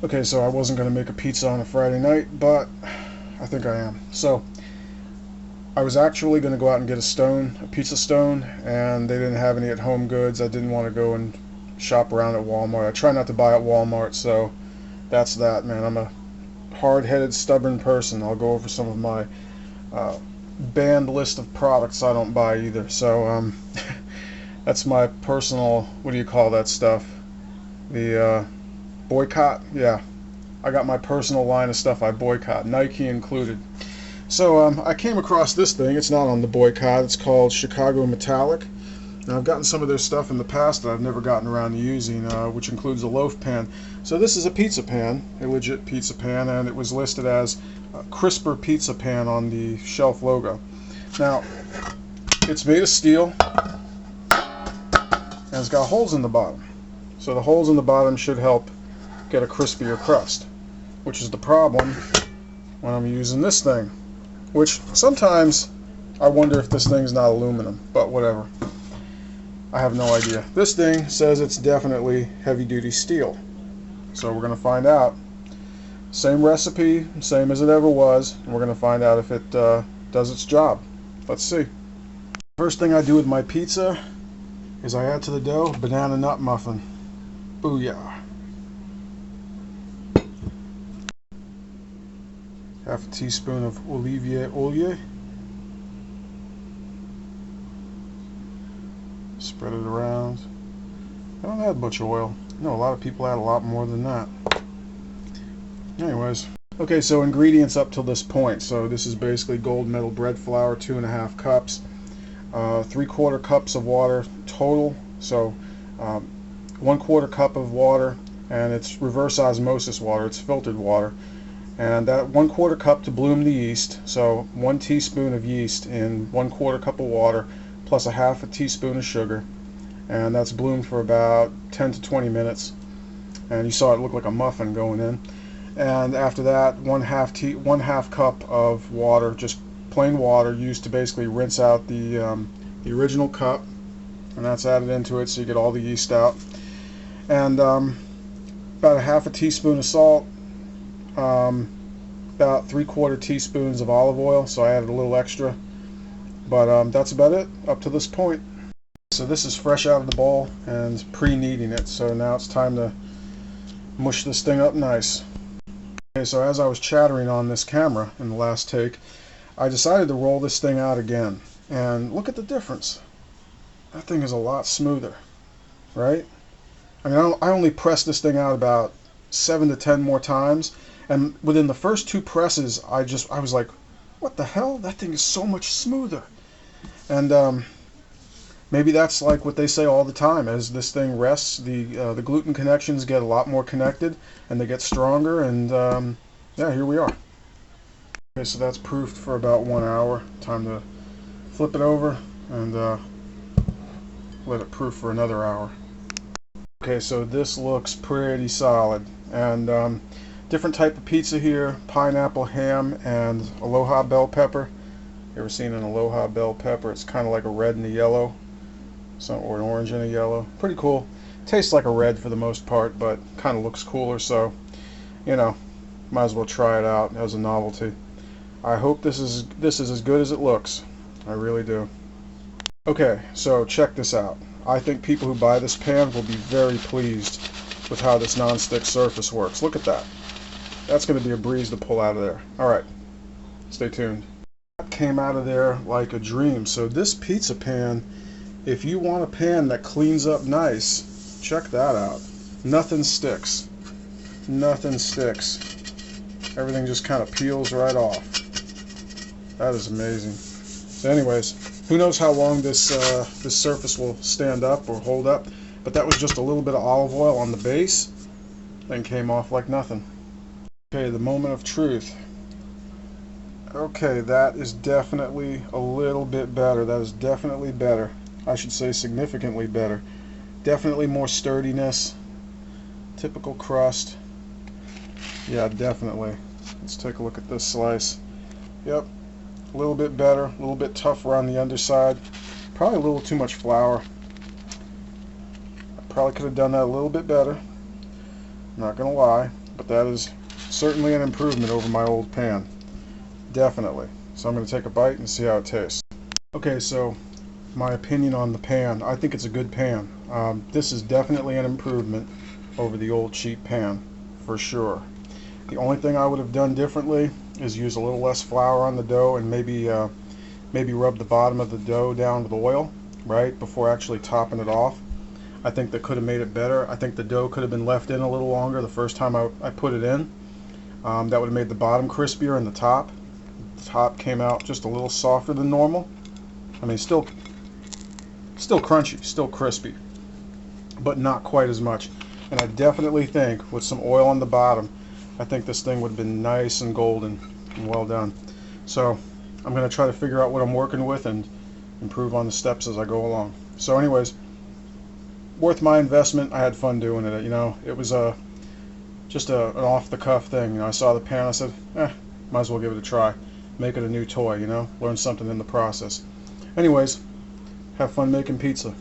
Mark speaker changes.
Speaker 1: Okay, so I wasn't going to make a pizza on a Friday night, but I think I am. So I was actually going to go out and get a pizza stone, and they didn't have any at Home Goods. I didn't want to go and shop around at Walmart. I try not to buy at Walmart, so that's that, man. I'm a hard-headed, stubborn person. I'll go over some of my uh, banned list of products I don't buy either. So that's my personal, what do you call that stuff? The boycott? Yeah, I got my personal line of stuff I boycott, Nike included. So I came across this thing. It's not on the boycott. It's called Chicago Metallic. Now, I've gotten some of their stuff in the past that I've never gotten around to using, which includes a loaf pan. So this is a pizza pan, a legit pizza pan, and it was listed as a crisper pizza pan on the shelf logo. Now, it's made of steel, and it's got holes in the bottom. So the holes in the bottom should help get a crispier crust, which is the problem when I'm using this thing, which sometimes I wonder if this thing's not aluminum, but whatever. I have no idea. This thing says it's definitely heavy-duty steel, so we're going to find out. Same recipe, same as it ever was, and we're going to find out if it does its job. Let's see. First thing I do with my pizza is I add to the dough banana nut muffin. Booyah. Half a teaspoon of Olivier oil. Spread it around. I don't add much oil. No, a lot of people add a lot more than that. Anyways. Okay, so ingredients up till this point. So this is basically gold medal bread flour, 2.5 cups. 3/4 cups of water total. So 1/4 cup of water, and it's reverse osmosis water. It's filtered water. And that 1/4 cup to bloom the yeast. So 1 teaspoon of yeast in 1/4 cup of water, plus a half a teaspoon of sugar, and that's bloomed for about 10 to 20 minutes, and you saw it look like a muffin going in. And after that, one half cup of water, just plain water, used to basically rinse out the original cup, and that's added into it so you get all the yeast out. And about a half a teaspoon of salt, about 3/4 teaspoons of olive oil, so I added a little extra. But that's about it up to this point. So this is fresh out of the bowl and pre-kneading it. So now it's time to mush this thing up nice. Okay, so as I was chattering on this camera in the last take, I decided to roll this thing out again. And look at the difference. That thing is a lot smoother, right? I mean, I only pressed this thing out about 7 to 10 more times, and within the first 2 presses, I was like, what the hell? That thing is so much smoother. And maybe that's like what they say all the time. As this thing rests, the gluten connections get a lot more connected, and they get stronger. And yeah, here we are. Okay, so that's proofed for about 1 hour. Time to flip it over and let it proof for another hour. Okay, so this looks pretty solid. And different type of pizza here: pineapple, ham, and Aloha bell pepper. You ever seen an Aloha bell pepper? It's kind of like a red and a yellow, or an orange and a yellow. Pretty cool. Tastes like a red for the most part, but kind of looks cooler. So, you know, might as well try it out as a novelty. I hope this is as good as it looks. I really do. Okay, so check this out. I think people who buy this pan will be very pleased with how this non-stick surface works. Look at that. That's going to be a breeze to pull out of there. Alright, stay tuned. That came out of there like a dream. So this pizza pan, if you want a pan that cleans up nice, check that out. Nothing sticks. Nothing sticks. Everything just kind of peels right off. That is amazing. So anyways, who knows how long this surface will stand up or hold up, but that was just a little bit of olive oil on the base, then came off like nothing. Okay, the moment of truth. Okay, that is definitely a little bit better. That is definitely better. I should say significantly better. Definitely more sturdiness. Typical crust. Yeah, definitely. Let's take a look at this slice. Yep, a little bit better, a little bit tougher on the underside. Probably a little too much flour. I probably could have done that a little bit better. Not gonna lie. but that is certainly an improvement over my old pan. Definitely. So I'm going to take a bite and see how it tastes. Okay, so my opinion on the pan. I think it's a good pan. This is definitely an improvement over the old cheap pan, for sure. The only thing I would have done differently is use a little less flour on the dough and maybe rub the bottom of the dough down with oil, right, before actually topping it off. I think that could have made it better. I think the dough could have been left in a little longer the first time I put it in. That would have made the bottom crispier and the top. The top came out just a little softer than normal. I mean, still crunchy, still crispy, but not quite as much. And I definitely think with some oil on the bottom, I think this thing would have been nice and golden and well done. So I'm going to try to figure out what I'm working with and improve on the steps as I go along. So anyways, worth my investment. I had fun doing it. It was just an off-the-cuff thing. I saw the pan, I said, might as well give it a try. Make it a new toy, learn something in the process. Anyways, have fun making pizza.